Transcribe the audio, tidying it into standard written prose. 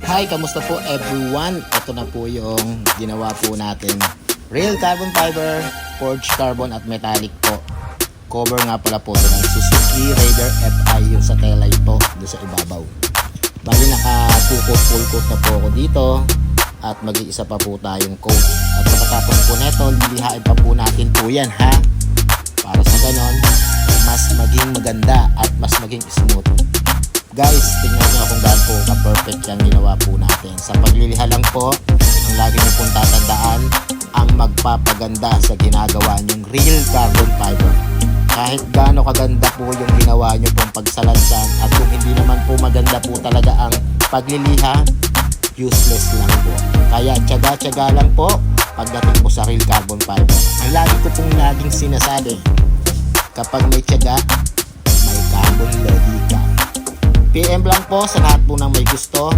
Hi, kamusta po everyone? Ito na po yung ginawa po natin. Real carbon fiber, forged carbon at metallic po. Cover nga pala po ito ng Suzuki Raider FI yung sa taillight po doon sa ibabaw. Bali naka-full coat na po ako dito at mag-iisa pa po tayong coat. At pagkatapos po neto, lilihain pa po natin po yan ha. Para sa ganon, mas maging maganda at mas maging smooth. Guys, tingnan nyo kung gaano po ka-perfect yung ginawa po natin. Sa pagliliha lang po, ang lagi nyo pong tatandaan, ang magpapaganda sa ginagawa nyong real carbon fiber. Kahit gaano kaganda po yung ginawa nyo pong pagsalansan at kung hindi naman po maganda po talaga ang pagliliha, useless lang po. Kaya tiyaga-tiyaga lang po pagdating po sa real carbon fiber. Ang lagi ko pong laging sinasabi, kapag may tiyaga, may carbon ready ka. PM lang po sa lahat po ng may gusto.